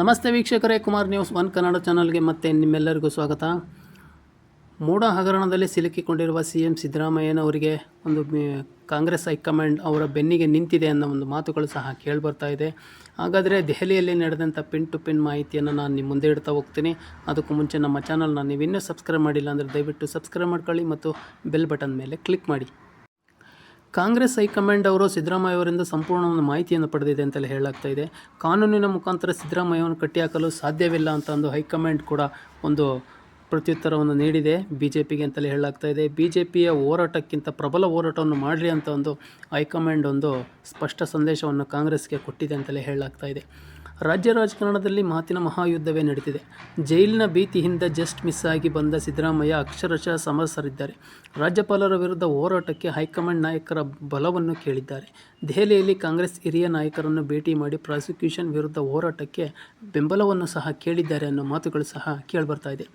ನಮಸ್ತೆ ವೀಕ್ಷಕರೇ, Kumar news one Kannada ಚಾನಲ್ಗೆ ಮತ್ತೆ ನಿಮ್ಮೆಲ್ಲರಿಗೂ ಸ್ವಾಗತ. ಮೂಡ ಹಗರಣದಲ್ಲಿ ಸಿಲುಕಿಕೊಂಡಿರುವ CM ಸಿದ್ದರಾಮಯ್ಯನವರಿಗೆ ಒಂದು ಕಾಂಗ್ರೆಸ್ ಹೈಕಮಾಂಡ್ ಅವರ ಬೆನ್ನಿಗೆ ನಿಂತಿದೆ ಅನ್ನೋ ಒಂದು ಮಾತುಗಳು ಸಹ ಕೇಳಿಬರ್ತಾ ಇದೆ. ಹಾಗಾದರೆ ದೆಹಲಿಯಲ್ಲಿ ನಡೆದಂಥ ಪಿನ್ ಟು ಪಿನ್ ಮಾಹಿತಿಯನ್ನು ನಾನು ನಿಮ್ಮ ಮುಂದೆ ಇಡ್ತಾ ಹೋಗ್ತೀನಿ. ಅದಕ್ಕೂ ಮುಂಚೆ ನಮ್ಮ ಚಾನಲ್ನ ನೀವು ಇನ್ನೂ ಸಬ್ಸ್ಕ್ರೈಬ್ ಮಾಡಿಲ್ಲ ಅಂದರೆ ದಯವಿಟ್ಟು ಸಬ್ಸ್ಕ್ರೈಬ್ ಮಾಡ್ಕೊಳ್ಳಿ ಮತ್ತು ಬೆಲ್ ಬಟನ್ ಮೇಲೆ ಕ್ಲಿಕ್ ಮಾಡಿ. ಕಾಂಗ್ರೆಸ್ ಹೈಕಮಾಂಡ್ ಅವರು ಸಿದ್ದರಾಮಯ್ಯ ಅವರಿಂದ ಸಂಪೂರ್ಣ ಒಂದು ಮಾಹಿತಿಯನ್ನು ಪಡೆದಿದೆ ಅಂತಲೇ ಹೇಳಲಾಗ್ತಾ ಇದೆ. ಕಾನೂನಿನ ಮುಖಾಂತರ ಸಿದ್ದರಾಮಯ್ಯವನ್ನು ಕಟ್ಟಿಹಾಕಲು ಸಾಧ್ಯವಿಲ್ಲ ಅಂತ ಒಂದು ಹೈಕಮಾಂಡ್ ಕೂಡ ಒಂದು ಪ್ರತ್ಯುತ್ತರವನ್ನು ನೀಡಿದೆ BJPಗೆ ಅಂತಲೇ ಹೇಳಲಾಗ್ತಾ ಇದೆ. BJPಯ ಹೋರಾಟಕ್ಕಿಂತ ಪ್ರಬಲ ಹೋರಾಟವನ್ನು ಮಾಡಿರಿ ಅಂತ ಒಂದು ಹೈಕಮಾಂಡ್ ಒಂದು ಸ್ಪಷ್ಟ ಸಂದೇಶವನ್ನು ಕಾಂಗ್ರೆಸ್ಗೆ ಕೊಟ್ಟಿದೆ ಅಂತಲೇ ಹೇಳಲಾಗ್ತಾ ಇದೆ. ರಾಜ್ಯ ರಾಜಕಾರಣದಲ್ಲಿ ಮಾತಿನ ಮಹಾಯುದ್ಧವೇ ನಡೆದಿದೆ. ಜೈಲಿನ ಭೀತಿಯಿಂದ ಜಸ್ಟ್ ಮಿಸ್ ಆಗಿ ಬಂದ ಸಿದ್ದರಾಮಯ್ಯ ಅಕ್ಷರಶಃ ಸಮರಸರಿದ್ದಾರೆ. ರಾಜ್ಯಪಾಲರ ವಿರುದ್ಧ ಹೋರಾಟಕ್ಕೆ ಹೈಕಮಾಂಡ್ ನಾಯಕರ ಬಲವನ್ನು ಕೇಳಿದ್ದಾರೆ. ದೆಹಲಿಯಲ್ಲಿ ಕಾಂಗ್ರೆಸ್ ಹಿರಿಯ ನಾಯಕರನ್ನು ಭೇಟಿ ಮಾಡಿ ಪ್ರಾಸಿಕ್ಯೂಷನ್ ವಿರುದ್ಧ ಹೋರಾಟಕ್ಕೆ ಬೆಂಬಲವನ್ನು ಸಹ ಕೇಳಿದ್ದಾರೆ ಅನ್ನೋ ಮಾತುಗಳು ಸಹ ಕೇಳಿಬರ್ತಾ ಇದೆ.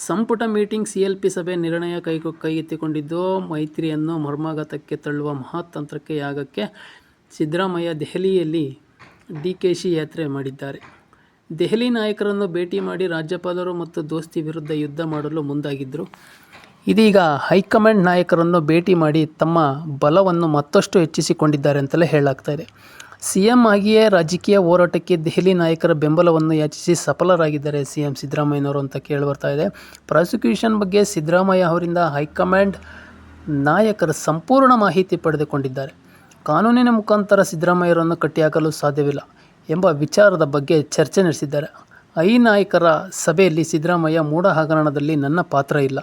ಸಂಪುಟ ಮೀಟಿಂಗ್ CLP ಸಭೆ ನಿರ್ಣಯ ಕೈಗೆತ್ತಿಕೊಂಡಿದ್ದು ಮೈತ್ರಿಯನ್ನು ಮರ್ಮಾಘಾತಕ್ಕೆ ತಳ್ಳುವ ಮಹಾತಂತ್ರಕ್ಕೆ ಯಾಗಕ್ಕೆ ಸಿದ್ದರಾಮಯ್ಯ ದೆಹಲಿಯಲ್ಲಿ DKC ಯಾತ್ರೆ ಮಾಡಿದ್ದಾರೆ. ದೆಹಲಿ ನಾಯಕರನ್ನು ಭೇಟಿ ಮಾಡಿ ರಾಜ್ಯಪಾಲರು ಮತ್ತು ದೋಸ್ತಿ ವಿರುದ್ಧ ಯುದ್ಧ ಮಾಡಲು ಮುಂದಾಗಿದ್ದರು. ಇದೀಗ ಹೈಕಮಾಂಡ್ ನಾಯಕರನ್ನು ಭೇಟಿ ಮಾಡಿ ತಮ್ಮ ಬಲವನ್ನು ಮತ್ತಷ್ಟು ಹೆಚ್ಚಿಸಿಕೊಂಡಿದ್ದಾರೆ ಅಂತಲೇ ಹೇಳಲಾಗ್ತಾ ಇದೆ. CM ಆಗಿಯೇ ರಾಜಕೀಯ ಹೋರಾಟಕ್ಕೆ ದೆಹಲಿ ನಾಯಕರ ಬೆಂಬಲವನ್ನು ಯಾಚಿಸಿ ಸಫಲರಾಗಿದ್ದಾರೆ CM ಸಿದ್ದರಾಮಯ್ಯನವರು ಅಂತ ಕೇಳಿಬರ್ತಾ ಇದೆ. ಪ್ರಾಸಿಕ್ಯೂಷನ್ ಬಗ್ಗೆ ಸಿದ್ದರಾಮಯ್ಯ ಅವರಿಂದ ಹೈಕಮಾಂಡ್ ನಾಯಕರ ಸಂಪೂರ್ಣ ಮಾಹಿತಿ ಪಡೆದುಕೊಂಡಿದ್ದಾರೆ. ಕಾನೂನಿನ ಮುಖಾಂತರ ಸಿದ್ದರಾಮಯ್ಯರನ್ನು ಕಟ್ಟಿಹಾಕಲು ಸಾಧ್ಯವಿಲ್ಲ ಎಂಬ ವಿಚಾರದ ಬಗ್ಗೆ ಚರ್ಚೆ ನಡೆಸಿದ್ದಾರೆ. ಐ ನಾಯಕರ ಸಭೆಯಲ್ಲಿ ಸಿದ್ದರಾಮಯ್ಯ ಮೂಡ ಹಗರಣದಲ್ಲಿ ನನ್ನ ಪಾತ್ರ ಇಲ್ಲ,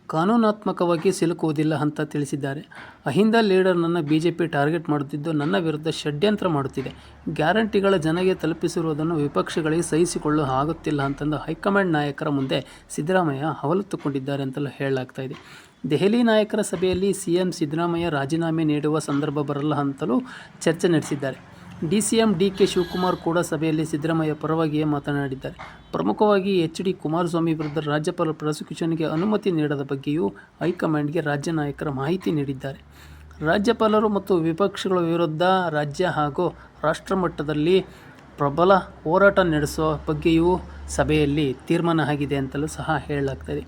ಕಾನೂನಾತ್ಮಕವಾಗಿ ಸಿಲುಕುವುದಿಲ್ಲ ಅಂತ ತಿಳಿಸಿದ್ದಾರೆ. ಅಹಿಂದ ಲೀಡರ್ನನ್ನು BJP ಟಾರ್ಗೆಟ್ ಮಾಡುತ್ತಿದ್ದು ನನ್ನ ವಿರುದ್ಧ ಷಡ್ಯಂತ್ರ ಮಾಡುತ್ತಿದೆ. ಗ್ಯಾರಂಟಿಗಳ ಜನಗೆ ತಲುಪಿಸಿರುವುದನ್ನು ವಿಪಕ್ಷಗಳಿಗೆ ಸಹಿಸಿಕೊಳ್ಳಲು ಆಗುತ್ತಿಲ್ಲ ಅಂತಂದು ಹೈಕಮಾಂಡ್ ನಾಯಕರ ಮುಂದೆ ಸಿದ್ದರಾಮಯ್ಯ ಅವಲತ್ತುಕೊಂಡಿದ್ದಾರೆ ಅಂತಲೂ ಹೇಳಲಾಗ್ತಾ ಇದೆ. ದೆಹಲಿ ನಾಯಕರ ಸಭೆಯಲ್ಲಿ CM ಸಿದ್ದರಾಮಯ್ಯ ರಾಜೀನಾಮೆ ನೀಡುವ ಸಂದರ್ಭ ಬರಲ್ಲ ಅಂತಲೂ ಚರ್ಚೆ ನಡೆಸಿದ್ದಾರೆ. DCM DK ಶಿವಕುಮಾರ್ ಕೂಡ ಸಭೆಯಲ್ಲಿ ಸಿದ್ದರಾಮಯ್ಯ ಪರವಾಗಿಯೇ ಮಾತನಾಡಿದ್ದಾರೆ. ಪ್ರಮುಖವಾಗಿ HD ಕುಮಾರಸ್ವಾಮಿ ವಿರುದ್ಧ ರಾಜ್ಯಪಾಲ ಪ್ರಾಸಿಕ್ಯೂಷನ್ಗೆ ಅನುಮತಿ ನೀಡದ ಬಗ್ಗೆಯೂ ಹೈಕಮಾಂಡ್ಗೆ ರಾಜ್ಯ ನಾಯಕರ ಮಾಹಿತಿ ನೀಡಿದ್ದಾರೆ. ರಾಜ್ಯಪಾಲರು ಮತ್ತು ವಿಪಕ್ಷಗಳ ವಿರುದ್ಧ ರಾಜ್ಯ ಹಾಗೂ ರಾಷ್ಟ್ರ ಮಟ್ಟದಲ್ಲಿ ಪ್ರಬಲ ಹೋರಾಟ ನಡೆಸುವ ಬಗ್ಗೆಯೂ ಸಭೆಯಲ್ಲಿ ತೀರ್ಮಾನ ಆಗಿದೆ ಅಂತಲೂ ಸಹ ಹೇಳಲಾಗ್ತದೆ.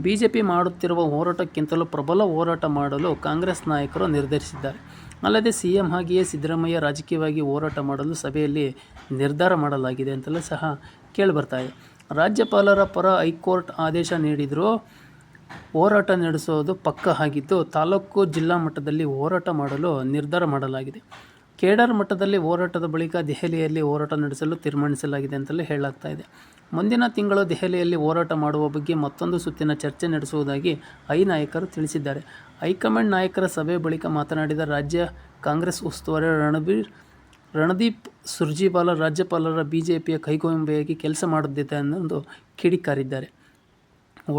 BJP ಮಾಡುತ್ತಿರುವ ಹೋರಾಟಕ್ಕಿಂತಲೂ ಪ್ರಬಲ ಹೋರಾಟ ಮಾಡಲು ಕಾಂಗ್ರೆಸ್ ನಾಯಕರು ನಿರ್ಧರಿಸಿದ್ದಾರೆ. ಅಲ್ಲದೆ CM ಆಗಿಯೇ ಸಿದ್ದರಾಮಯ್ಯ ರಾಜಕೀಯವಾಗಿ ಹೋರಾಟ ಮಾಡಲು ಸಭೆಯಲ್ಲಿ ನಿರ್ಧಾರ ಮಾಡಲಾಗಿದೆ ಅಂತಲೂ ಸಹ ಕೇಳಿಬರ್ತಾ ಇದೆ. ರಾಜ್ಯಪಾಲರ ಪರ ಹೈಕೋರ್ಟ್ ಆದೇಶ ನೀಡಿದರೂ ಹೋರಾಟ ನಡೆಸೋದು ಪಕ್ಕ ಆಗಿದ್ದು ತಾಲೂಕು ಜಿಲ್ಲಾ ಮಟ್ಟದಲ್ಲಿ ಹೋರಾಟ ಮಾಡಲು ನಿರ್ಧಾರ ಮಾಡಲಾಗಿದೆ. ಕೇಡರ್ ಮಟ್ಟದಲ್ಲಿ ಹೋರಾಟದ ಬಳಿಕ ದೆಹಲಿಯಲ್ಲಿ ಹೋರಾಟ ನಡೆಸಲು ತೀರ್ಮಾನಿಸಲಾಗಿದೆ ಅಂತಲೇ ಹೇಳಲಾಗ್ತಾ ಇದೆ. ಮುಂದಿನ ತಿಂಗಳು ದೆಹಲಿಯಲ್ಲಿ ಹೋರಾಟ ಮಾಡುವ ಬಗ್ಗೆ ಮತ್ತೊಂದು ಸುತ್ತಿನ ಚರ್ಚೆ ನಡೆಸುವುದಾಗಿ ಐ ನಾಯಕರು ತಿಳಿಸಿದ್ದಾರೆ. ಹೈಕಮಾಂಡ್ ನಾಯಕರ ಸಭೆ ಬಳಿಕ ಮಾತನಾಡಿದ ರಾಜ್ಯ ಕಾಂಗ್ರೆಸ್ ಉಸ್ತುವಾರಿ ರಣದೀಪ್ ಸುರ್ಜೇವಾಲಾ ರಾಜ್ಯಪಾಲರ BJPಯ ಕೈಗೊಂಬೆಯಾಗಿ ಕೆಲಸ ಮಾಡುತ್ತಿದೆ ಅನ್ನೊಂದು ಕಿಡಿಕಾರಿದ್ದಾರೆ.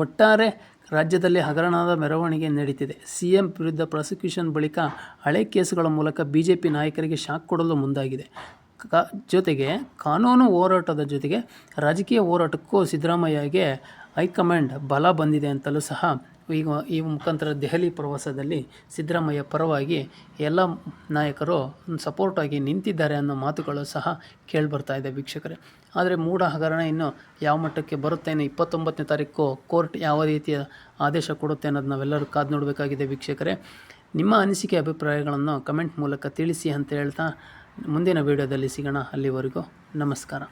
ಒಟ್ಟಾರೆ ರಾಜ್ಯದಲ್ಲಿ ಹಗರಣದ ಮೆರವಣಿಗೆ ನಡೀತಿದೆ. CM ವಿರುದ್ಧ ಪ್ರಾಸಿಕ್ಯೂಷನ್ ಬಳಿಕ ಹಳೆ ಕೇಸುಗಳ ಮೂಲಕ BJP ನಾಯಕರಿಗೆ ಶಾಕ್ ಕೊಡಲು ಮುಂದಾಗಿದೆ. ಜೊತೆಗೆ ಕಾನೂನು ಹೋರಾಟದ ಜೊತೆಗೆ ರಾಜಕೀಯ ಹೋರಾಟಕ್ಕೂ ಸಿದ್ದರಾಮಯ್ಯಗೆ ಹೈಕಮಾಂಡ್ ಬಲ ಬಂದಿದೆ ಅಂತಲೂ ಸಹ ಈ ಮುಖಾಂತರ ದೆಹಲಿ ಪ್ರವಾಸದಲ್ಲಿ ಸಿದ್ದರಾಮಯ್ಯ ಪರವಾಗಿ ಎಲ್ಲ ನಾಯಕರು ಸಪೋರ್ಟ್ ಆಗಿ ನಿಂತಿದ್ದಾರೆ ಅನ್ನೋ ಮಾತುಗಳು ಸಹ ಕೇಳಿಬರ್ತಾ ಇದೆ ವೀಕ್ಷಕರೇ. ಆದರೆ ಮೂಡ ಹಗರಣ ಇನ್ನು ಯಾವ ಮಟ್ಟಕ್ಕೆ ಬರುತ್ತೆ, ಇನ್ನು 29ನೇ ತಾರೀಕು ಕೋರ್ಟ್ ಯಾವ ರೀತಿಯ ಆದೇಶ ಕೊಡುತ್ತೆ ಅನ್ನೋದು ನಾವೆಲ್ಲರೂ ಕಾದು ನೋಡಬೇಕಾಗಿದೆ ವೀಕ್ಷಕರೇ. ನಿಮ್ಮ ಅನಿಸಿಕೆ ಅಭಿಪ್ರಾಯಗಳನ್ನು ಕಮೆಂಟ್ ಮೂಲಕ ತಿಳಿಸಿ ಅಂತ ಹೇಳ್ತಾ ಮುಂದಿನ ವಿಡಿಯೋದಲ್ಲಿ ಸಿಗೋಣ. ಅಲ್ಲಿವರೆಗೂ ನಮಸ್ಕಾರ.